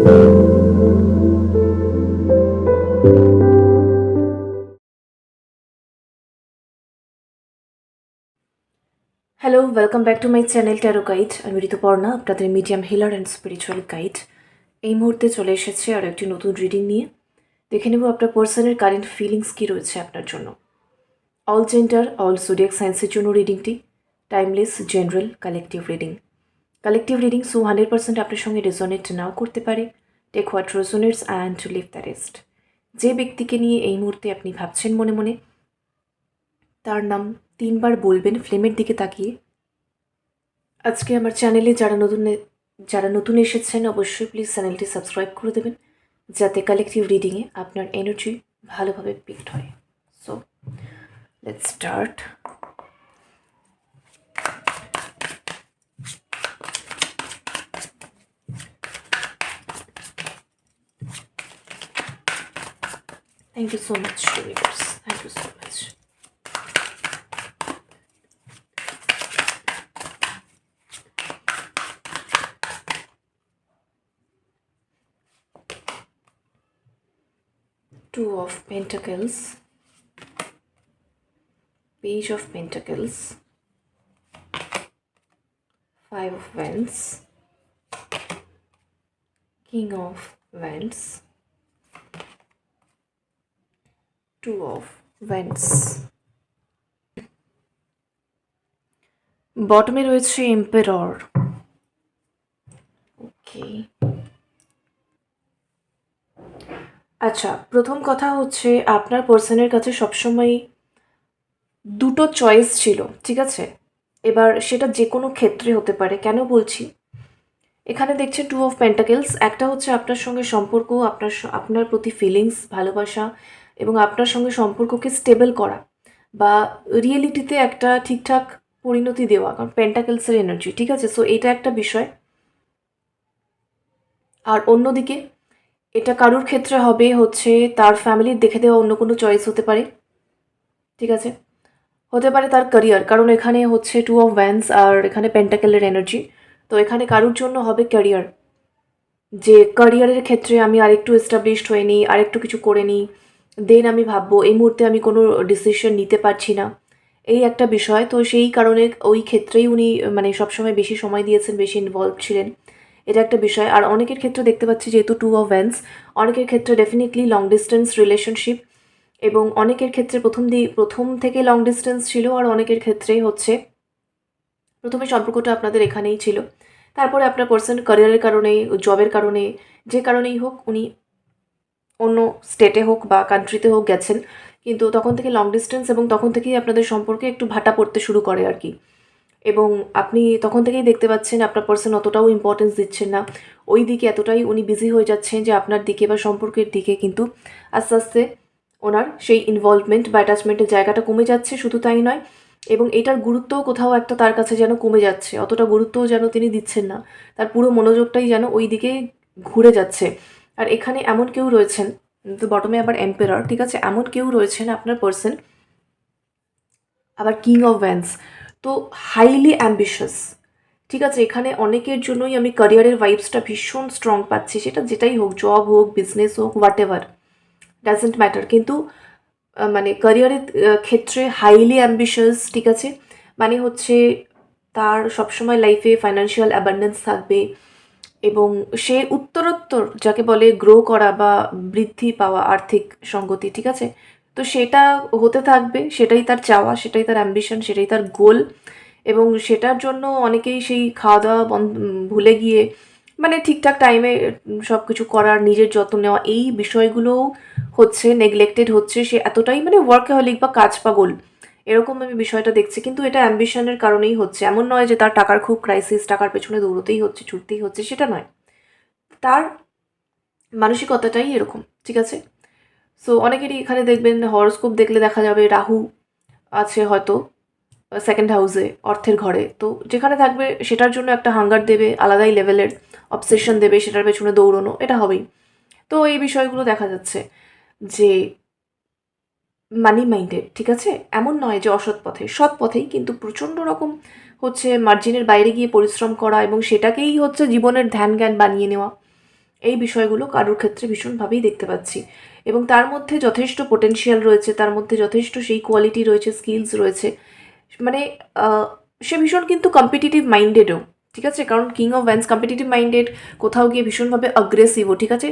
Hello, welcome back to my channel tarot guide. আমি ঋতুপর্ণা, আপনাদের medium healer and spiritual guide. এই মুহূর্তে চলে এসেছে আর একটি নতুন রিডিং নিয়ে। দেখে নেব আপনার পার্সনের কারেন্ট ফিলিংস কী রয়েছে আপনার জন্য। অল জেন্ডার, অল জোডিয়াক সায়েন্সের জন্য রিডিংটি timeless, general, collective reading. Collective reading 100% আপনার সঙ্গে রেজোনেট নাও করতে পারে। Take what resonates and to leave the rest. যে ব্যক্তিকে নিয়ে এই মুহূর্তে আপনি ভাবছেন মনে মনে, তার নাম 3 বার বলবেন ফ্লেমের দিকে তাকিয়ে। আজকে আমার চ্যানেলে যারা নতুন এসেছেন অবশ্যই প্লিজ চ্যানেলটি সাবস্ক্রাইব করে দেবেন, যাতে কালেকটিভ রিডিংয়ে আপনার এনার্জি ভালোভাবে পিকড হয়। So let's start. Thank you so much universe, thank you so much. Two of Pentacles, Page of Pentacles, Five of Wands, King of Wands, Two of Wands. বটমে রয়েছে emperor. ওকে, আচ্ছা, প্রথম কথা হচ্ছে আপনার পার্সনের কাছে সবসময় দুটো চয়েস ছিল, ঠিক আছে? এবার সেটা যে কোনো ক্ষেত্রে হতে পারে। কেন বলছি, এখানে দেখছেন 2 অফ পেন্টাকেলস। একটা হচ্ছে আপনার সঙ্গে সম্পর্ক, আপনার প্রতি ফিলিংস, ভালোবাসা এবং আপনার সঙ্গে সম্পর্ককে স্টেবল করা বা রিয়েলিটিতে একটা ঠিকঠাক পরিণতি দেওয়া, কারণ পেন্টাকেলসের এনার্জি, ঠিক আছে? সো এটা একটা বিষয়। আর অন্যদিকে এটা কারুর ক্ষেত্রে হবে হচ্ছে তার ফ্যামিলির দেখে দেওয়া অন্য কোনো চয়েস হতে পারে, ঠিক আছে? হতে পারে তার ক্যারিয়ার, কারণ এখানে হচ্ছে 2 অফ ভ্যান্স আর এখানে পেন্টাকেলের এনার্জি। তো এখানে কারুর জন্য হবে ক্যারিয়ার, যে ক্যারিয়ারের ক্ষেত্রে আমি আরেকটু এস্টাবলিশড হয়ে নিই, আরেকটু কিছু করে নিই, দেন আমি ভাববো। এই মুহূর্তে আমি কোনো ডিসিশন নিতে পারছি না, এই একটা বিষয়। তো সেই কারণে ওই ক্ষেত্রেই উনি মানে সবসময় বেশি সময় দিয়েছেন, বেশি ইনভলভ ছিলেন, এটা একটা বিষয়। আর অনেকের ক্ষেত্রে দেখতে পাচ্ছি যেহেতু 2 অফ ভ্যান্স, অনেকের ক্ষেত্রে ডেফিনেটলি লং ডিস্টেন্স রিলেশনশিপ, এবং অনেকের ক্ষেত্রে প্রথম থেকে লং ডিস্টেন্স ছিল, আর অনেকের ক্ষেত্রে হচ্ছে প্রথমে সম্পর্কটা আপনাদের এখানেই ছিল, তারপরে আপনার পার্সন ক্যারিয়ারের কারণে, জবের কারণে, যে কারণেই হোক উনি অন্য স্টেটে হোক বা কান্ট্রিতে হোক গেছেন, কিন্তু তখন থেকে লং ডিস্টেন্স, এবং তখন থেকেই আপনাদের সম্পর্কে একটু ভাটা পড়তে শুরু করে আর কি। এবং আপনি তখন থেকেই দেখতে পাচ্ছেন আপনার পার্সন অতটাও ইম্পর্টেন্স দিচ্ছেন না, ওই দিকে এতটাই উনি বিজি হয়ে যাচ্ছেন যে আপনার দিকে বা সম্পর্কের দিকে কিন্তু আস্তে আস্তে ওনার সেই ইনভলভমেন্ট বা অ্যাটাচমেন্টের জায়গাটা কমে যাচ্ছে। শুধু তাই নয়, এবং এটার গুরুত্বও কোথাও একটা তার কাছে যেন কমে যাচ্ছে, অতটা গুরুত্বও যেন তিনি দিচ্ছেন না, তার পুরো মনোযোগটাই যেন ওই দিকে ঘুরে যাচ্ছে। আর এখানে এমন কেউ রয়েছেন, তো বটমে আবার এম্পেরার, ঠিক আছে? এমন কেউ রয়েছেন আপনার পার্সন, আবার কিং অফ ভ্যান্স, তো হাইলি অ্যাম্বিশাস, ঠিক আছে? এখানে অনেকের জন্যই আমি ক্যারিয়ারের ভাইবসটা ভীষণ স্ট্রং পাচ্ছি, সেটা যেটাই হোক, জব হোক, বিজনেস হোক, হোয়াট এভার, ডাজেন্ট ম্যাটার, কিন্তু মানে ক্যারিয়ারের ক্ষেত্রে হাইলি অ্যাম্বিশাস, ঠিক আছে? মানে হচ্ছে তার সবসময় লাইফে ফাইন্যান্সিয়াল অ্যাবান্ডেন্স থাকবে, এবং সে উত্তরোত্তর যাকে বলে গ্রো করা বা বৃদ্ধি পাওয়া, আর্থিক সঙ্গতি, ঠিক আছে? তো সেটা হতে থাকবে, সেটাই তার চাওয়া, সেটাই তার অ্যাম্বিশন, সেটাই তার গোল। এবং সেটার জন্য অনেকেই সেই খাওয়া দাওয়া ভুলে গিয়ে মানে ঠিকঠাক টাইমে সব কিছু করার, নিজের যত্ন নেওয়া, এই বিষয়গুলোও হচ্ছে নেগলেক্টেড হচ্ছে। সে এতটাই মানে ওয়ার্কাহলিক বা কাজ পাগল, এরকম আমি বিষয়টা দেখছি। কিন্তু এটা অ্যাম্বিশনের কারণেই হচ্ছে, এমন নয় যে তার টাকার খুব ক্রাইসিস, টাকার পেছনে দৌড়তেই হচ্ছে, ছুটতেই হচ্ছে, সেটা নয়। তার মানসিকতাটাই এরকম, ঠিক আছে? সো অনেকেরই এখানে দেখবেন হরোস্কোপ দেখলে দেখা যাবে রাহু আছে হয়তো সেকেন্ড হাউসে, অর্থের ঘরে। তো যেখানে থাকবে সেটার জন্য একটা হাঙ্গার দেবে, আলাদাই লেভেলের অবসেশন দেবে, সেটার পেছনে দৌড়নো, এটা হবেই। তো এই বিষয়গুলো দেখা যাচ্ছে যে মানি মাইন্ডেড, ঠিক আছে? এমন নয় যে অসৎ পথে, সৎ পথেই, কিন্তু প্রচণ্ড রকম হচ্ছে মার্জিনের বাইরে গিয়ে পরিশ্রম করা, এবং সেটাকেই হচ্ছে জীবনের ধ্যান জ্ঞান বানিয়ে নেওয়া, এই বিষয়গুলো কারোর ক্ষেত্রে ভীষণভাবেই দেখতে পাচ্ছি। এবং তার মধ্যে যথেষ্ট পোটেনশিয়াল রয়েছে, তার মধ্যে যথেষ্ট সেই কোয়ালিটি রয়েছে, স্কিলস রয়েছে। মানে সে ভীষণ কিন্তু কম্পিটিটিভ মাইন্ডেডও, ঠিক আছে? কারণ king of Vance competitive minded, কোথাও গিয়ে ভীষণভাবে অ্যাগ্রেসিভও, ঠিক আছে?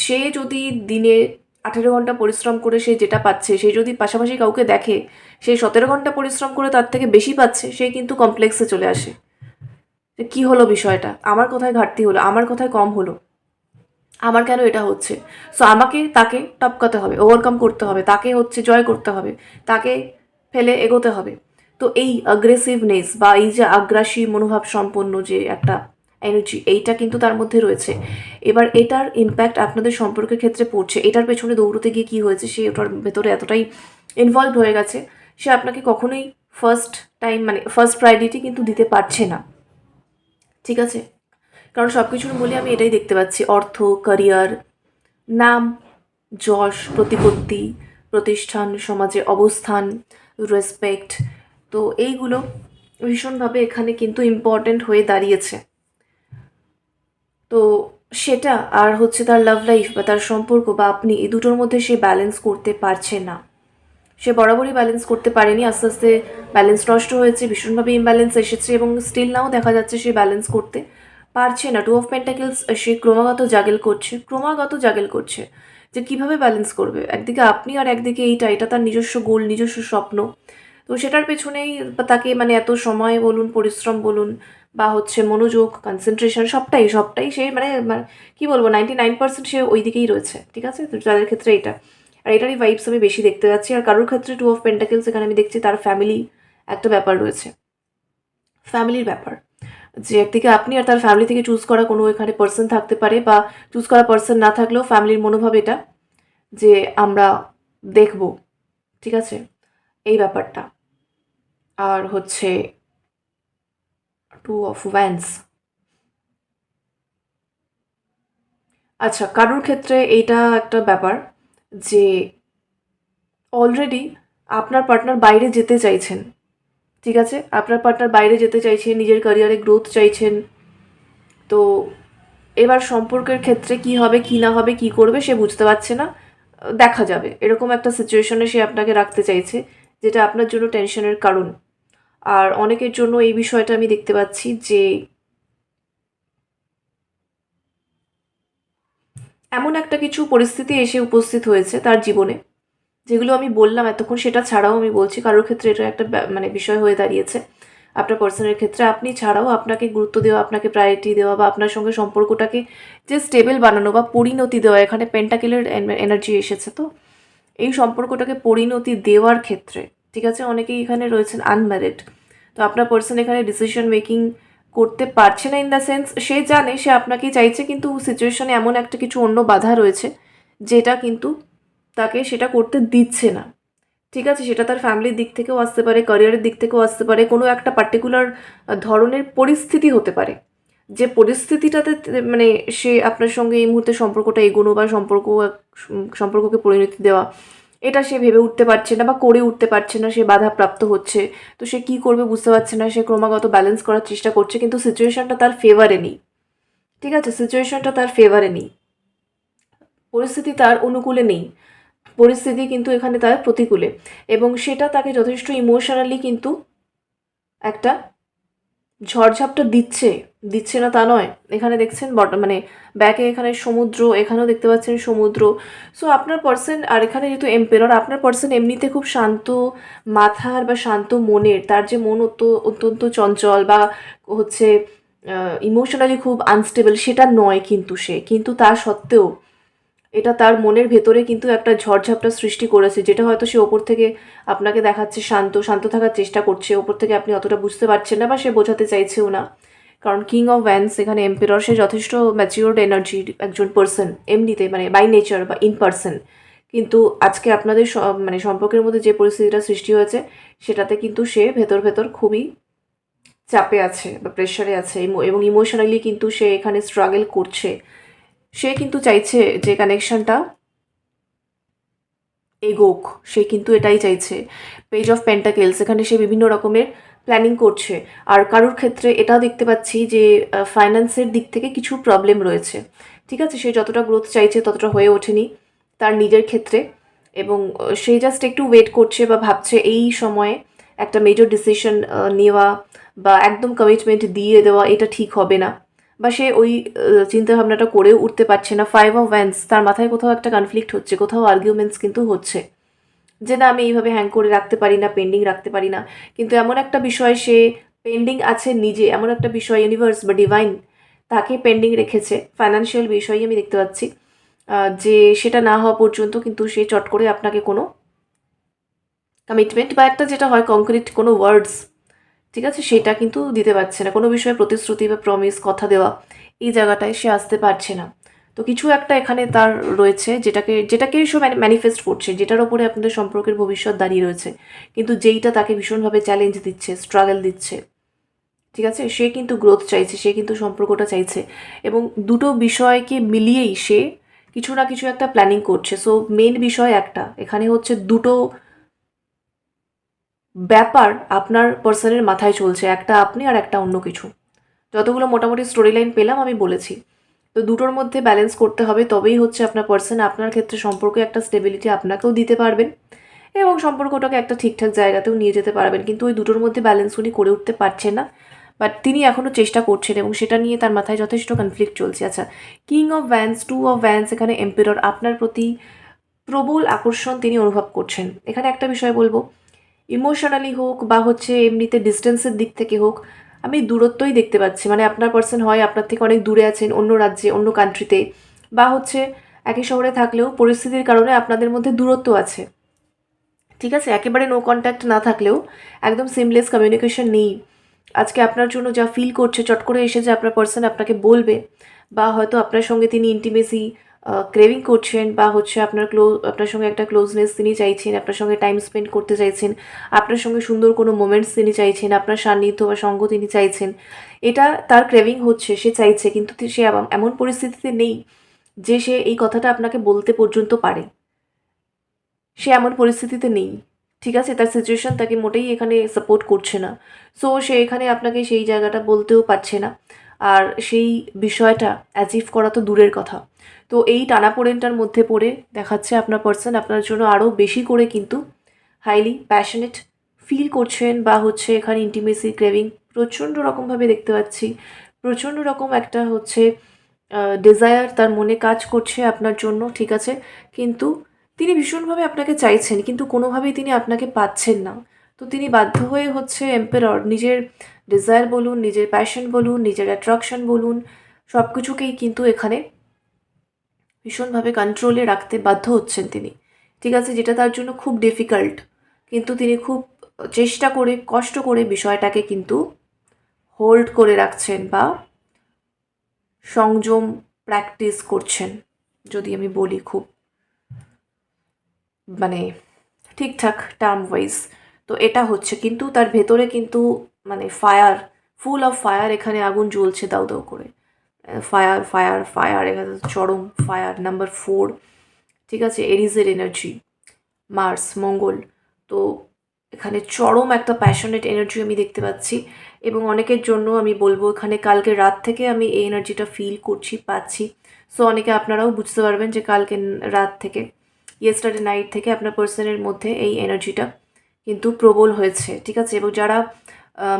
সে যদি দিনে 18 ঘন্টা পরিশ্রম করে সে যেটা পাচ্ছে, সে যদি পাশাপাশি কাউকে দেখে সে 17 ঘন্টা পরিশ্রম করে তার থেকে বেশি পাচ্ছে, সে কিন্তু কমপ্লেক্সে চলে আসে যে কী হলো বিষয়টা, আমার কোথায় ঘাটতি হলো, আমার কোথায় কম হলো, আমার কেন এটা হচ্ছে। সো আমাকে তাকে টপকাতে হবে, ওভারকাম করতে হবে, তাকে জয় করতে হবে, তাকে ফেলে এগোতে হবে। তো এই অ্যাগ্রেসিভনেস বা এই যে আগ্রাসী মনোভাব সম্পন্ন যে একটা এনার্জি, এইটা কিন্তু তার মধ্যে রয়েছে। এবার এটার ইম্প্যাক্ট আপনাদের সম্পর্কের ক্ষেত্রে পড়ছে। এটার পেছনে দৌড়তে গিয়ে কী হয়েছে, সে ওটার ভেতরে এতটাই ইনভলভ হয়ে গেছে, সে আপনাকে কখনোই ফার্স্ট টাইম মানে ফার্স্ট প্রায়োরিটি কিন্তু দিতে পারছে না, ঠিক আছে? কারণ সব কিছুর মূলে আমি এটাই দেখতে পাচ্ছি, অর্থ, ক্যারিয়ার, নাম, যশ, প্রতিপত্তি, প্রতিষ্ঠান, সমাজে অবস্থান, রেসপেক্ট। তো এইগুলো ভীষণভাবে এখানে কিন্তু ইম্পর্ট্যান্ট হয়ে দাঁড়িয়েছে। তো সেটা আর তার লাভ লাইফ বা তার সম্পর্ক বা আপনি, এই দুটোর মধ্যে সে ব্যালেন্স করতে পারছে না। সে বরাবরই ব্যালেন্স করতে পারেনি, আস্তে আস্তে ব্যালেন্স নষ্ট হয়েছে, ভীষণভাবে ইমব্যালেন্স এসেছে এবং স্টিল নাও দেখা যাচ্ছে সে ব্যালেন্স করতে পারছে না। 2 অফ পেন্টাকেলস, সে ক্রমাগত জাগেল করছে যে কিভাবে ব্যালেন্স করবে। একদিকে আপনি আর একদিকে এটা তার নিজস্ব গোল, নিজস্ব স্বপ্ন। তো সেটার পেছনেই তাকে মানে এত সময় বলুন, পরিশ্রম বলুন বা মনোযোগ, কনসেন্ট্রেশন, সবটাই সে কি বলবো, 99% সে ওই দিকেই রয়েছে, ঠিক আছে? তো তাদের ক্ষেত্রে এটা আর এটারই ভাইবস আমি বেশি দেখতে পাচ্ছি। আর কারোর ক্ষেত্রে 2 অফ পেন্টাকেলস, এখানে আমি দেখছি তার ফ্যামিলি একটা ব্যাপার রয়েছে, ফ্যামিলির ব্যাপার, যে একদিকে আপনি আর তার ফ্যামিলি থেকে চুজ করা কোনো এখানে পার্সন থাকতে পারে, বা চুজ করা পার্সন না থাকলেও ফ্যামিলির মনোভাব এটা যে আমরা দেখব, ঠিক আছে? এই ব্যাপারটা। আর 2 অফ ওয়ান্স। আচ্ছা, কারোর ক্ষেত্রে এইটা একটা ব্যাপার যে অলরেডি আপনার পার্টনার বাইরে যেতে চাইছেন, ঠিক আছে? আপনার পার্টনার বাইরে যেতে চাইছেন, নিজের ক্যারিয়ারে গ্রোথ চাইছেন। তো এবার সম্পর্কের ক্ষেত্রে কি হবে, কি না হবে, কি করবে সে বুঝতে পারছে না। দেখা যাবে, এরকম একটা সিচুয়েশনে সে আপনাকে রাখতে চাইছে, যেটা আপনার জন্য টেনশনের কারণ। আর অনেকের জন্য এই বিষয়টা আমি দেখতে পাচ্ছি যে এমন একটা কিছু পরিস্থিতি এসে উপস্থিত হয়েছে তার জীবনে, যেগুলো আমি বললাম এতক্ষণ, সেটা ছাড়াও আমি বলছি কারোর ক্ষেত্রে এটা একটা বিষয় হয়ে দাঁড়িয়েছে। আপনার পার্সনের ক্ষেত্রে আপনি ছাড়াও আপনাকে গুরুত্ব দেওয়া, আপনাকে প্রায়োরিটি দেওয়া বা আপনার সঙ্গে সম্পর্কটাকে যে স্টেবল বানানো বা পরিণতি দেওয়া, এখানে পেন্টাকেলের এনার্জি এসেছে। তো এই সম্পর্কটাকে পরিণতি দেওয়ার ক্ষেত্রে, ঠিক আছে, অনেকেই এখানে রয়েছেন আনম্যারিড। তো আপনার পার্সন এখানে ডিসিশন মেকিং করতে পারছে না, ইন দ্য সেন্স সে জানে সে আপনাকেই চাইছে, কিন্তু সিচুয়েশনে এমন একটা কিছু অন্য বাধা রয়েছে যেটা কিন্তু তাকে সেটা করতে দিচ্ছে না, ঠিক আছে? সেটা তার ফ্যামিলির দিক থেকেও আসতে পারে, ক্যারিয়ারের দিক থেকেও আসতে পারে, কোনো একটা পার্টিকুলার ধরনের পরিস্থিতি হতে পারে, যে পরিস্থিতিটাতে সে আপনার সঙ্গে এই মুহূর্তে সম্পর্কটা এগোনো বা সম্পর্ককে পরিণতি দেওয়া, এটা সে ভেবে উঠতে পারছে না বা করে উঠতে পারছে না, সে বাধাপ্রাপ্ত হচ্ছে। তো সে কী করবে বুঝতে পারছে না, সে ক্রমাগত ব্যালেন্স করার চেষ্টা করছে, কিন্তু সিচুয়েশনটা তার ফেভারে নেই, ঠিক আছে? সিচুয়েশনটা তার ফেভারে নেই, পরিস্থিতি তার অনুকূলে নেই, পরিস্থিতি কিন্তু এখানে তার প্রতিকূলে। এবং সেটা তাকে যথেষ্ট ইমোশনালি কিন্তু একটা ঝড়ঝাপটা দিচ্ছে না তা নয়। এখানে দেখছেন ব্যাকে এখানে সমুদ্র, এখানেও দেখতে পাচ্ছেন সমুদ্র। সো আপনার পার্সন, আর এখানে যেহেতু এম্পেরর, আপনার পার্সন এমনিতে খুব শান্ত মাথার বা শান্ত মনের, তার যে মন অত্যন্ত চঞ্চল বা হচ্ছে ইমোশনালি খুব আনস্টেবল সেটা নয়, কিন্তু তা সত্ত্বেও এটা তার মনের ভেতরে কিন্তু একটা ঝড়ঝাপটা সৃষ্টি করেছে, যেটা হয়তো সে ওপর থেকে আপনাকে দেখাচ্ছে শান্ত থাকার চেষ্টা করছে, ওপর থেকে আপনি অতটা বুঝতে পারছেন না বা সে বোঝাতে চাইছেও না। কারণ কিং অফ ভ্যান্স এখানে এম্পেরর, সে যথেষ্ট ম্যাচিওর্ড এনার্জির একজন পার্সন এমনিতে, বাই নেচার বা ইন পার্সন। কিন্তু আজকে আপনাদের সম্পর্কের মধ্যে যে পরিস্থিতিটা সৃষ্টি হয়েছে, সেটাতে কিন্তু সে ভেতর খুবই চাপে আছে বা প্রেশারে আছে, এবং ইমোশনালি কিন্তু সে এখানে স্ট্রাগল করছে। সে কিন্তু চাইছে যে কানেকশনটা এগোক, সে কিন্তু এটাই চাইছে। পেজ অফ পেন্টাকেলস, এখানে সে বিভিন্ন রকমের প্ল্যানিং করছে। আর কারোর ক্ষেত্রে এটাও দেখতে পাচ্ছি যে ফাইন্যান্সের দিক থেকে কিছু প্রবলেম রয়েছে, ঠিক আছে? সে যতটা গ্রোথ চাইছে ততটা হয়ে ওঠেনি তার নিজের ক্ষেত্রে, এবং সে জাস্ট একটু ওয়েট করছে বা ভাবছে এই সময়ে একটা মেজর ডিসিশন নেওয়া বা একদম কমিটমেন্ট দিয়ে দেওয়া এটা ঠিক হবে না, বা সে ওই চিন্তাভাবনাটা করেও উঠতে পারছে না। 5 অফ ওয়ান্স, তার মাথায় কোথাও একটা কনফ্লিক্ট হচ্ছে, কোথাও আর্গুমেন্টস কিন্তু হচ্ছে যে না আমি এইভাবে হ্যাং করে রাখতে পারি না, পেন্ডিং রাখতে পারি না। কিন্তু এমন একটা বিষয় সে পেন্ডিং আছে নিজে, এমন একটা বিষয় ইউনিভার্স বা ডিভাইন তাকে পেন্ডিং রেখেছে, ফাইন্যান্সিয়াল বিষয়ই আমি দেখতে পাচ্ছি, যে সেটা না হওয়া পর্যন্ত কিন্তু সে চট করে আপনাকে কোনো কমিটমেন্ট বা একটা যেটা হয় কংক্রিট কোনো ওয়ার্ডস, ঠিক আছে, সেটা কিন্তু দিতে পারছে না। কোনো বিষয়ে প্রতিশ্রুতি বা প্রমিস, কথা দেওয়া, এই জায়গাটায় সে আসতে পারছে না। তো কিছু একটা এখানে তার রয়েছে যেটাকে সে ম্যানিফেস্ট করছে, যেটার ওপরে আপনাদের সম্পর্কের ভবিষ্যৎ দাঁড়িয়ে রয়েছে, কিন্তু যেইটা তাকে ভীষণভাবে চ্যালেঞ্জ দিচ্ছে, স্ট্রাগল দিচ্ছে, ঠিক আছে? সে কিন্তু গ্রোথ চাইছে, সে কিন্তু সম্পর্কটা চাইছে, এবং দুটো বিষয়কে মিলিয়েই সে কিছু না কিছু একটা প্ল্যানিং করছে। সো মেন বিষয় একটা এখানে হচ্ছে, দুটো ব্যাপার আপনার পার্সনের মাথায় চলছে, একটা আপনি আর একটা অন্য কিছু। যতগুলো মোটামুটি স্টোরি লাইন পেলাম আমি বলেছি। তো দুটোর মধ্যে ব্যালেন্স করতে হবে, তবেই হচ্ছে আপনার পার্সন আপনার ক্ষেত্রে সম্পর্কে একটা স্টেবিলিটি আপনাকেও দিতে পারবেন এবং সম্পর্কটাকে একটা ঠিকঠাক জায়গাতেও নিয়ে যেতে পারবেন। কিন্তু ওই দুটোর মধ্যে ব্যালেন্স উনি করে উঠতে পারছেন না, বাট তিনি এখনও চেষ্টা করছেন এবং সেটা নিয়ে তার মাথায় যথেষ্ট কনফ্লিক্ট চলছে। আচ্ছা, king of Vance, 2 of Vance, এখানে এম্পেরর, আপনার প্রতি প্রবল আকর্ষণ তিনি অনুভব করছেন। এখানে একটা বিষয় বলবো, ইমোশনালি হোক বা হচ্ছে এমনিতে ডিস্টেন্সের দিক থেকে হোক, আমি দূরত্বই দেখতে পাচ্ছি। মানে আপনার পার্সন হয় আপনার থেকে অনেক দূরে আছেন, অন্য রাজ্যে, অন্য কান্ট্রিতে, বা হচ্ছে একই শহরে থাকলেও পরিস্থিতির কারণে আপনাদের মধ্যে দূরত্ব আছে, ঠিক আছে? একেবারে নো কন্ট্যাক্ট না থাকলেও একদম সিমলেস কমিউনিকেশন নেই। আজকে আপনার জন্য যা ফিল করছে, চট করে এসে যে আপনার পার্সন আপনাকে বলবে, বা হয়তো আপনার সঙ্গে তিনি ইন্টিমেসি ক্রেভিং করছেন, বা হচ্ছে আপনার সঙ্গে একটা ক্লোজনেস তিনি চাইছেন, আপনার সঙ্গে টাইম স্পেন্ড করতে চাইছেন, আপনার সঙ্গে সুন্দর কোনো মোমেন্টস তিনি চাইছেন, আপনার সান্নিধ্য বা সঙ্গ তিনি চাইছেন, এটা তার ক্রেভিং হচ্ছে, সে চাইছে, কিন্তু সে এমন পরিস্থিতিতে নেই যে সে এই কথাটা আপনাকে বলতে পর্যন্ত পারে। সে এমন পরিস্থিতিতে নেই, ঠিক আছে? তার সিচুয়েশন তাকে মোটেই এখানে সাপোর্ট করছে না। সো সে এখানে আপনাকে সেই জায়গাটা বলতেও পারছে না, আর সেই বিষয়টা অ্যাচিভ করা তো দূরের কথা। তো এই টানাপোড়েনটার মধ্যে পড়ে দেখাচ্ছে আপনার পার্সন আপনার জন্য আরও বেশি করে কিন্তু হাইলি প্যাশনেট ফিল করছেন, বা হচ্ছে এখানে ইন্টিমেসি ক্রেভিং প্রচণ্ড রকমভাবে দেখতে পাচ্ছি। প্রচণ্ড রকম একটা হচ্ছে ডিজায়ার তার মনে কাজ করছে আপনার জন্য, ঠিক আছে? কিন্তু তিনি ভীষণভাবে আপনাকে চাইছেন, কিন্তু কোনোভাবেই তিনি আপনাকে পাচ্ছেন না। তো তিনি বাধ্য হয়ে হচ্ছে এম্পেরর, নিজের ডিজায়ার বলুন, নিজের প্যাশন বলুন, নিজের অ্যাট্রাকশন বলুন, সব কিছুকেই কিন্তু এখানে ভীষণভাবে কন্ট্রোলে রাখতে বাধ্য হচ্ছেন তিনি, ঠিক আছে? যেটা তার জন্য খুব ডিফিকাল্ট, কিন্তু তিনি খুব চেষ্টা করে, কষ্ট করে বিষয়টাকে কিন্তু হোল্ড করে রাখছেন, বা সংযম প্র্যাকটিস করছেন, যদি আমি বলি খুব মানে ঠিকঠাক টার্ম ওয়াইজ। তো এটা হচ্ছে, কিন্তু তার ভেতরে কিন্তু মানে ফায়ার, ফুল অফ ফায়ার, এখানে আগুন জ্বলছে দাউ দাউ করে। ফায়ার ফায়ার ফায়ার, এখানে চরম ফায়ার। নাম্বার 4, ঠিক আছে, এরিজের এনার্জি, মার্স, মঙ্গল। তো এখানে চরম একটা প্যাশনেট এনার্জি আমি দেখতে পাচ্ছি, এবং অনেকের জন্য আমি বলবো এখানে কালকে রাত থেকে আমি এই এনার্জিটা ফিল করছি, পাচ্ছি। সো অনেকে আপনারাও বুঝতে পারবেন যে কালকে রাত থেকে, ইয়েস্টারডে নাইট থেকে আপনার পার্সনের মধ্যে এই এনার্জিটা কিন্তু প্রবল হয়েছে, ঠিক আছে? এবং যারা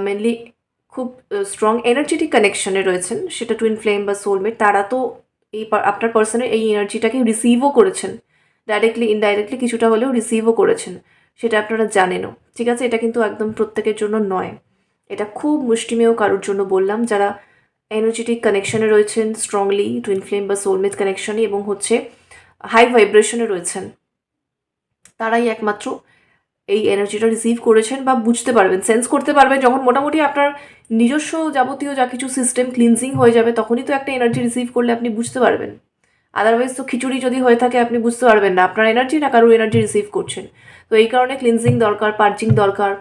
মেনলি খুব স্ট্রং এনার্জেটিক কানেকশনে রয়েছেন, সেটা টুইন ফ্লেম বা সোলমেট, তারা তো এই আপনার পার্সনের এই এনার্জিটাকে রিসিভও করেছেন, ডাইরেক্টলি ইনডাইরেক্টলি কিছুটা হলেও রিসিভও করেছেন, সেটা আপনারা জানেনও, ঠিক আছে? এটা কিন্তু একদম প্রত্যেকের জন্য নয়, এটা খুব মুষ্টিমেয় কারোর জন্য বললাম, যারা এনার্জেটিক কানেকশনে রয়েছেন, স্ট্রংলি টুইন ফ্লেম বা সোলমেট কানেকশনে, এবং হচ্ছে হাই ভাইব্রেশনে রয়েছেন, তারাই একমাত্র এই এনার্জিটা রিসিভ করেছেন বা বুঝতে পারবেন, সেন্স করতে পারবেন। যখন মোটামুটি আপনার নিজস্ব যাবতীয় যা কিছু সিস্টেম ক্লিনজিং হয়ে যাবে, তখনই তো একটা এনার্জি রিসিভ করলে আপনি বুঝতে পারবেন। আদারওয়াইজ তো খিচুড়ি যদি হয়ে থাকে, আপনি বুঝতে পারবেন না আপনার এনার্জি না কারোর এনার্জি রিসিভ করছেন। তো এই কারণে ক্লিনজিং দরকার, পার্জিং দরকার,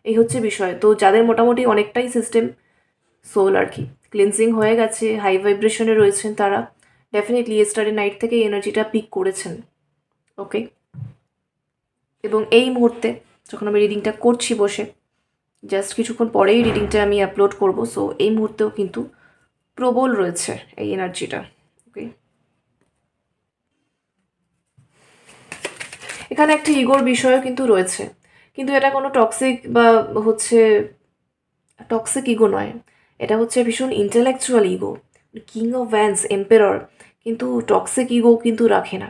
এই হচ্ছে বিষয়। তো যাদের মোটামুটি অনেকটাই সিস্টেম সোল আর কি ক্লিনজিং হয়ে গেছে, হাই ভাইব্রেশনে রয়েছেন, তারা ডেফিনেটলি ইয়েস্টারডে নাইট থেকে এই এনার্জিটা পিক করেছেন। ওকে, এবং এই মুহূর্তে যখন আমি রিডিংটা করছি বসে, জাস্ট কিছুক্ষণ পরেই রিডিংটা আমি আপলোড করব। সো এই মুহূর্তেও কিন্তু প্রবল রয়েছে এই এনার্জিটা। ওকে, এখানে একটা ইগোর বিষয়ও কিন্তু রয়েছে, কিন্তু এটা কোনো টক্সিক বা হচ্ছে টক্সিক ইগো নয়, এটা হচ্ছে ভীষণ intellectual ego. King of Vance, emperor কিন্তু টক্সিক ইগো কিন্তু রাখে না।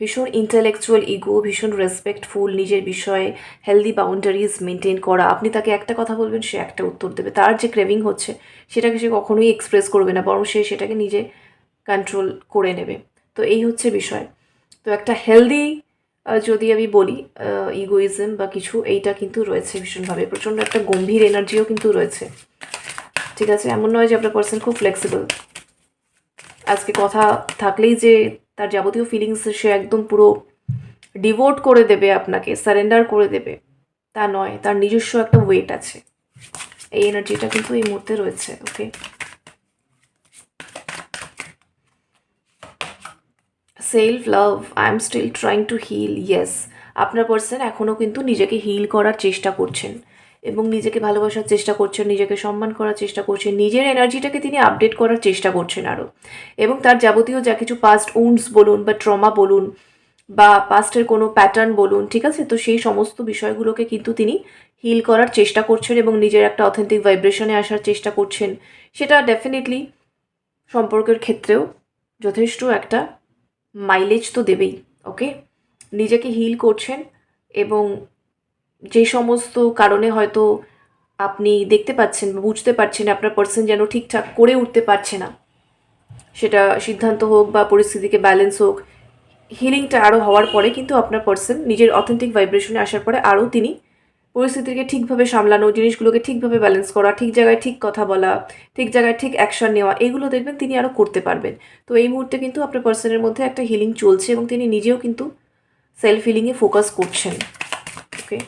ভীষণ ইন্টেলেকচুয়াল ইগো, ভীষণ রেসপেক্টফুল, নিজের বিষয়ে হেলদি বাউন্ডারিজ মেনটেন করা। আপনি তাকে একটা কথা বলবেন, সে একটা উত্তর দেবে। তার যে ক্রেভিং হচ্ছে সেটাকে সে কখনোই এক্সপ্রেস করবে না, বরং সে সেটাকে নিজে কন্ট্রোল করে নেবে। তো এই হচ্ছে বিষয়। তো একটা হেলদি যদি আমি বলি ইগোইজম বা কিছু, এইটা কিন্তু রয়েছে ভীষণভাবে, প্রচণ্ড একটা গম্ভীর এনার্জিও কিন্তু রয়েছে। ঠিক আছে, এমন নয় যে আপনার পার্সন খুব ফ্লেক্সিবল, আজকে কথা থাকলেই যে তার যাবতীয় ফিলিংস সে একদম পুরো ডিভোট করে দেবে, আপনাকে সারেন্ডার করে দেবে, তা নয়। তার নিজস্ব একটা ওয়েট আছে, এই এনার্জিটা কিন্তু এই মুহূর্তে রয়েছে। Okay, self love, I am still trying to heal. Yes, আপনার পার্সন এখনও কিন্তু নিজেকে হিল করার চেষ্টা করছেন এবং নিজেকে ভালোবাসার চেষ্টা করছেন, নিজেকে সম্মান করার চেষ্টা করছেন, নিজের এনার্জিটাকে তিনি আপডেট করার চেষ্টা করছেন আরও। এবং তার যাবতীয় যা কিছু পাস্ট উন্ডস বলুন বা ট্রমা বলুন বা পাস্টের কোনো প্যাটার্ন বলুন, ঠিক আছে, তো সেই সমস্ত বিষয়গুলোকে কিন্তু তিনি হিল করার চেষ্টা করছেন এবং নিজের একটা অথেন্টিক ভাইব্রেশনে আসার চেষ্টা করছেন। সেটা ডেফিনেটলি সম্পর্কের ক্ষেত্রেও যথেষ্ট একটা মাইলেজ তো দেবেই। ওকে, নিজেকে হিল করছেন এবং যে সমস্ত কারণে হয়তো আপনি দেখতে পাচ্ছেন বা বুঝতে পারছেন আপনার পার্সন যেন ঠিকঠাক করে উঠতে পারছে না, সেটা সিদ্ধান্ত হোক বা পরিস্থিতিকে ব্যালেন্স হোক, হিলিংটা আরও হওয়ার পরে কিন্তু আপনার পার্সন নিজের অথেন্টিক ভাইব্রেশনে আসার পরে আরও তিনি পরিস্থিতিকে ঠিকভাবে সামলানো, জিনিসগুলোকে ঠিকভাবে ব্যালেন্স করা, ঠিক জায়গায় ঠিক কথা বলা, ঠিক জায়গায় ঠিক অ্যাকশন নেওয়া, এগুলো দেখবেন তিনি আরও করতে পারবেন। তো এই মুহূর্তে কিন্তু আপনার পার্সনের মধ্যে একটা হিলিং চলছে এবং তিনি নিজেও কিন্তু সেলফ হিলিংয়ে ফোকাস করছেন। Okay,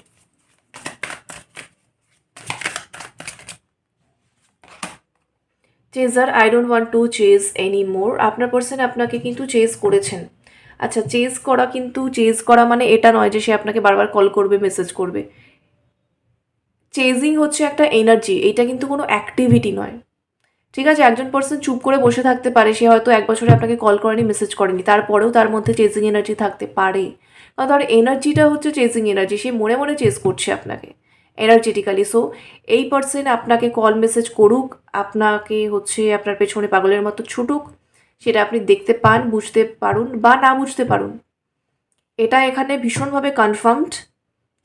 chaser, I don't want to chase anymore. আপনার পার্সন আপনাকে কিন্তু চেজ করেছেন। আচ্ছা, চেজ করা মানে এটা নয় যে সে আপনাকে বারবার কল করবে, মেসেজ করবে। চেজিং হচ্ছে একটা এনার্জি, এটা কিন্তু কোনো অ্যাক্টিভিটি নয়। ঠিক আছে, একজন পার্সন চুপ করে বসে থাকতে পারে, সে হয়তো 1 বছরে আপনাকে কল করেনি, মেসেজ করেনি, তারপরেও তার মধ্যে চেজিং এনার্জি থাকতে পারে। কারণ তার এনার্জিটা হচ্ছে চেজিং এনার্জি, সে মনে মনে চেজ করছে আপনাকে এনার্জেটিক্যালি। সো এই পার্সন আপনাকে কল মেসেজ করুক, আপনাকে হচ্ছে আপনার পেছনে পাগলের মতো ছুটুক, সেটা আপনি দেখতে পান, বুঝতে পারুন বা না বুঝতে পারুন, এটা এখানে ভীষণভাবে কনফার্মড।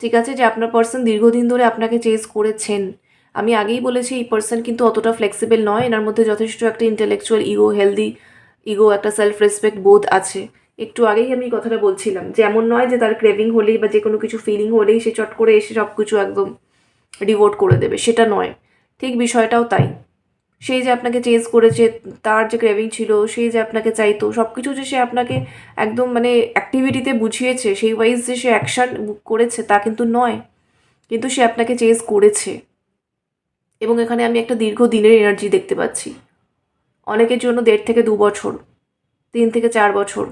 ঠিক আছে, যে আপনার পার্সন দীর্ঘদিন ধরে আপনাকে চেজ করেছেন। আমি আগেই বলেছি এই পার্সন কিন্তু অতটা ফ্লেক্সিবল নয়, এনার মধ্যে যথেষ্ট একটা ইন্টেলেকচুয়াল ইগো, হেলদি ইগো, একটা সেলফ রেসপেক্ট বোধ আছে। একটু আগেই আমি এই কথাটা বলছিলাম যে এমন নয় যে তার ক্রেভিং হলেই বা যে কোনো কিছু ফিলিং হলেই সে চট করে এসে সব কিছু একদম ডিভোট করে দেবে, সেটা নয়। ঠিক বিষয়টাও তাই, সেই যে আপনাকে চেজ করেছে, তার যে ক্রেভিং ছিল, সেই যে আপনাকে চাইতো, সব কিছু যে সে আপনাকে একদম মানে অ্যাক্টিভিটিতে বুঝিয়েছে, সেই ওয়াইজ যে সে অ্যাকশান করেছে তা কিন্তু নয়, কিন্তু সে আপনাকে চেজ করেছে। এবং এখানে আমি একটা দীর্ঘদিনের এনার্জি দেখতে পাচ্ছি, অনেকের জন্য 1.5 থেকে 2 বছর, 3 থেকে 4 বছর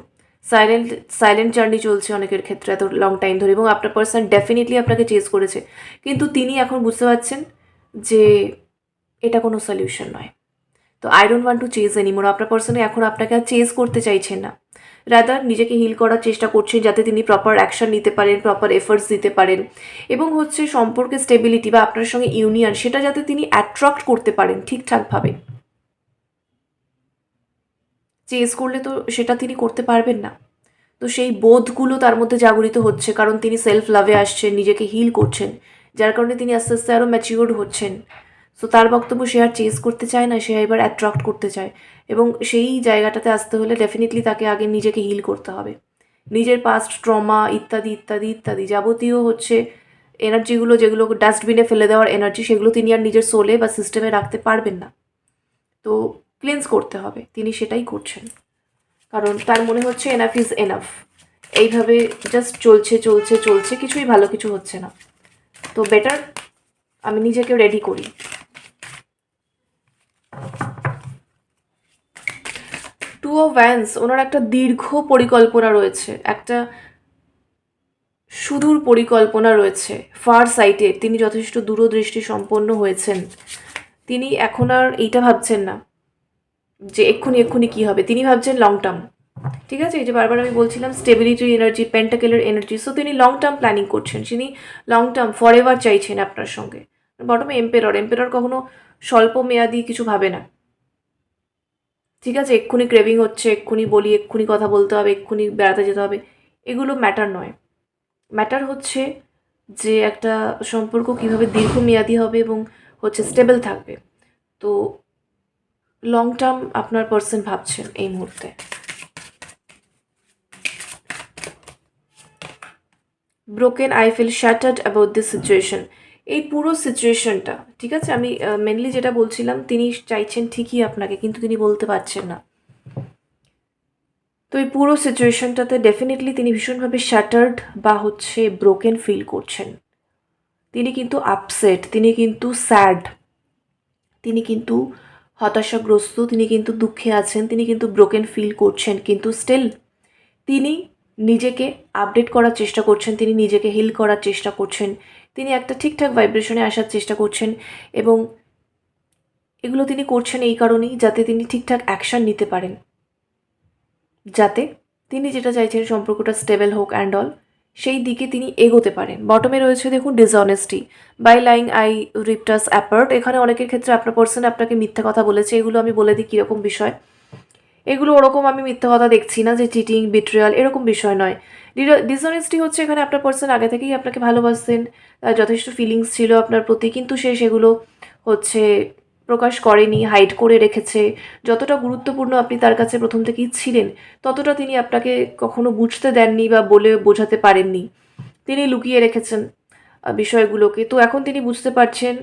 সাইলেন্ট সাইলেন্ট জার্নি চলছে অনেকের ক্ষেত্রে এত লং টাইম ধরে, এবং আপনার পার্সন ডেফিনেটলি আপনাকে চেজ করেছে, কিন্তু তিনি এখন বুঝতে পারছেন যে এটা কোনো সলিউশন নয়। তো I don't want to chase anymore, আপনার পার্সনে এখন আপনাকে আর চেজ করতে চাইছেন না, রাদার নিজেকে হিল করার চেষ্টা করছেন যাতে তিনি প্রপার অ্যাকশন নিতে পারেন, প্রপার এফার্টস দিতে পারেন, এবং হচ্ছে সম্পর্কের স্টেবিলিটি বা আপনার সঙ্গে ইউনিয়ন, সেটা যাতে তিনি অ্যাট্রাক্ট করতে পারেন ঠিকঠাকভাবে। চেজ করলে তো সেটা তিনি করতে পারবেন না। তো সেই বোধগুলো তার মধ্যে জাগরিত হচ্ছে, কারণ তিনি সেলফ লাভে আসছেন, নিজেকে হিল করছেন, যার কারণে তিনি আস্তে আস্তে আরও ম্যাচিওর্ড হচ্ছেন। সো তার বক্তব্য সে আর চেজ করতে চায় না, সে এবার অ্যাট্রাক্ট করতে চায়, এবং সেই জায়গাটাতে আসতে হলে ডেফিনেটলি তাকে আগে নিজেকে হিল করতে হবে। নিজের পাস্ট ট্রমা ইত্যাদি ইত্যাদি ইত্যাদি যাবতীয় হচ্ছে এনার্জিগুলো, যেগুলো ডাস্টবিনে ফেলে দেওয়ার এনার্জি, সেগুলো তিনি আর নিজের সোলে বা সিস্টেমে রাখতে পারবেন না। তো ক্লিনস করতে হবে, তিনি সেটাই করছেন, কারণ তার মনে হচ্ছে এনাফ ইজ এনাফ। এইভাবে জাস্ট চলছে চলছে চলছে, কিছুই ভালো কিছু হচ্ছে না। তো বেটার আমি নিজেকে রেডি করি। টু অফ ভ্যান্স, ওনার একটা দীর্ঘ পরিকল্পনা রয়েছে, একটা সুদূর পরিকল্পনা রয়েছে, ফার সাইটেড, তিনি যথেষ্ট দূরদৃষ্টি সম্পন্ন হয়েছেন। তিনি এখন আর এইটা ভাবছেন না যে এক্ষুনি কী হবে, তিনি ভাবছেন লং টার্ম। ঠিক আছে, এই যে বারবার আমি বলছিলাম স্টেবিলিটি এনার্জি, পেন্টাকেলের এনার্জি, সো তিনি লং টার্ম প্ল্যানিং করছেন, তিনি লং টার্ম ফর এভার চাইছেন আপনার সঙ্গে। বটমে এম্পেরর কখনো স্বল্প মেয়াদি কিছু ভাবে না। ঠিক আছে, এক্ষুনি ক্রেভিং হচ্ছে, এক্ষুনি বলি, এক্ষুনি কথা বলতে হবে, এক্ষুনি বেড়াতে যেতে হবে, এগুলো ম্যাটার নয়। ম্যাটার হচ্ছে যে একটা সম্পর্ক কীভাবে দীর্ঘমেয়াদী হবে এবং হচ্ছে স্টেবল থাকবে। তো লং টার্ম আপনার পার্সন ভাবছেন এই মুহূর্তে। Broken, I feel shattered about this situation. এই পুরো সিচুয়েশনটা, ঠিক আছে, আমি মেনলি যেটা বলছিলাম, তিনি চাইছেন ঠিকই আপনাকে, কিন্তু তিনি বলতে পারছেন না। তো এই পুরো সিচুয়েশনটাতে ডেফিনেটলি তিনি ভীষণভাবে শ্যাটার্ড বা হচ্ছে ব্রোকেন ফিল করছেন। তিনি কিন্তু আপসেট, তিনি কিন্তু স্যাড, তিনি কিন্তু হতাশাগ্রস্ত, তিনি কিন্তু দুঃখে আছেন, তিনি কিন্তু ব্রোকেন ফিল করছেন, কিন্তু স্টিল তিনি নিজেকে আপডেট করার চেষ্টা করছেন, তিনি নিজেকে হিল করার চেষ্টা করছেন, তিনি একটা ঠিকঠাক ভাইব্রেশনে আসার চেষ্টা করছেন, এবং এগুলো তিনি করছেন এই কারণেই যাতে তিনি ঠিকঠাক অ্যাকশান নিতে পারেন, যাতে তিনি যেটা চাইছেন সম্পর্কটা স্টেবল হোক অ্যান্ড অল, সেই দিকে তিনি এগোতে পারেন। বটমে রয়েছে দেখুন dishonesty, by lying I ripped us apart. এখানে অনেকের ক্ষেত্রে আপনার পার্সন আপনাকে মিথ্যা কথা বলেছে। এগুলো আমি বলে দিই কীরকম বিষয়। এগুলো ওরকম আমি মিথ্যা কথা দেখছি না যে চিটিং, বিট্রিয়াল, এরকম বিষয় নয়। ডিসঅনেস্টি হচ্ছে এখানে আপনার পার্সন আগে থেকেই আপনাকে ভালোবাসতেন, যথেষ্ট ফিলিংস ছিল আপনার প্রতি, কিন্তু সে সেগুলো হচ্ছে প্রকাশ করেনি, হাইড করে রেখেছে। যতটা গুরুত্বপূর্ণ আপনি তার কাছে প্রথম থেকেই ছিলেন, ততটা তিনি আপনাকে কখনো বুঝতে দেননি বা বলে বোঝাতে পারেননি। তিনি লুকিয়ে রেখেছেন বিষয়গুলোকে। তো এখন তিনি বুঝতে পারছেন,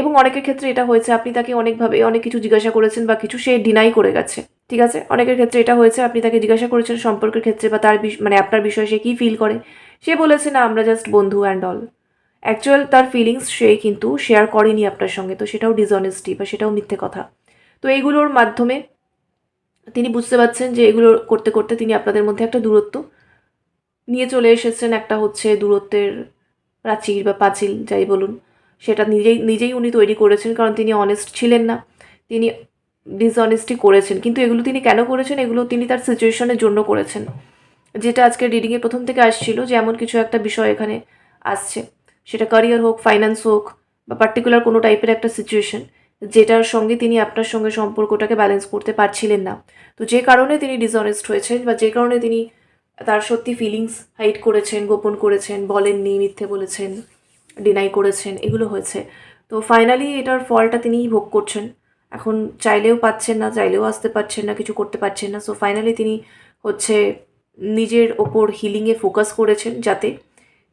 এবং অনেকের ক্ষেত্রে এটা হয়েছে আপনি তাকে অনেকভাবে অনেক কিছু জিজ্ঞাসা করেছেন বা কিছু সে ডিনাই করে গেছে। ঠিক আছে, অনেকের ক্ষেত্রে এটা হয়েছে আপনি তাকে জিজ্ঞাসা করেছেন সম্পর্কের ক্ষেত্রে বা তার মানে আপনার বিষয়ে সে কী ফিল করে, সে বলেছে না আমরা জাস্ট বন্ধু অ্যান্ড অল। অ্যাকচুয়াল তার ফিলিংস সে কিন্তু শেয়ার করেনি আপনার সঙ্গে, তো সেটাও ডিসঅনেস্টি বা সেটাও মিথ্যে কথা। তো এইগুলোর মাধ্যমে তিনি বুঝতে পারছেন যে এগুলো করতে করতে তিনি আপনাদের মধ্যে একটা দূরত্ব নিয়ে চলে এসেছেন, একটা হচ্ছে দূরত্বের প্রাচীর বা পাঁচিল যাই বলুন, সেটা নিজেই উনি তৈরি করেছেন, কারণ তিনি অনেস্ট ছিলেন না, তিনি ডিসঅনেস্টি করেছেন। কিন্তু এগুলো তিনি কেন করেছেন? এগুলো তিনি তার সিচুয়েশনের জন্য করেছেন, যেটা আজকে রিডিংয়ে প্রথম থেকে আসছিল যে এমন কিছু একটা বিষয় এখানে আসছে, সেটা ক্যারিয়ার হোক, ফাইন্যান্স হোক, বা পার্টিকুলার কোনো টাইপের একটা সিচুয়েশন, যেটার সঙ্গে তিনি আপনার সঙ্গে সম্পর্কটাকে ব্যালেন্স করতে পারছিলেন না। তো যে কারণে তিনি ডিসঅনেস্ট হয়েছেন বা যে কারণে তিনি তার সত্যি ফিলিংস হাইড করেছেন, গোপন করেছেন, বলেননি, মিথ্যে বলেছেন, ডিনাই করেছেন, এগুলো হয়েছে। তো ফাইনালি এটার ফলটা তিনিই ভোগ করছেন। এখন চাইলেও পাচ্ছেন না, চাইলেও আসতে পারছেন না, কিছু করতে পারছেন না। সো ফাইনালি তিনি হচ্ছে নিজের ওপর হিলিংয়ে ফোকাস করেছেন, যাতে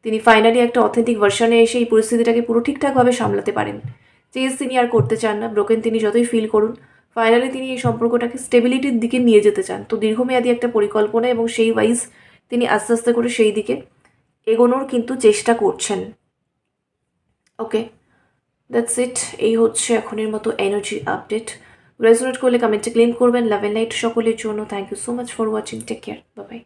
তিনি ফাইনালি একটা অথেন্টিক ভার্সনে এসে এই পরিস্থিতিটাকে পুরো ঠিকঠাকভাবে সামলাতে পারেন। চেঞ্জ তিনি আর করতে চান না, ব্রোকেন তিনি যতই ফিল করুন, ফাইনালি তিনি এই সম্পর্কটাকে স্টেবিলিটির দিকে নিয়ে যেতে চান। তো দীর্ঘমেয়াদী একটা পরিকল্পনা এবং সেই ওয়াইজ তিনি আস্তে আস্তে করে সেই দিকে এগোনোর কিন্তু চেষ্টা করছেন। ওকে, দ্যাটস ইট। এই হচ্ছে এখনের মতো এনার্জি আপডেট। রেজোনেট করলে কমেন্টে ক্লেম করবেন। লাভ এন্ড লাইট সকলের জন্য। Thank you so much for watching. Take care, bye by.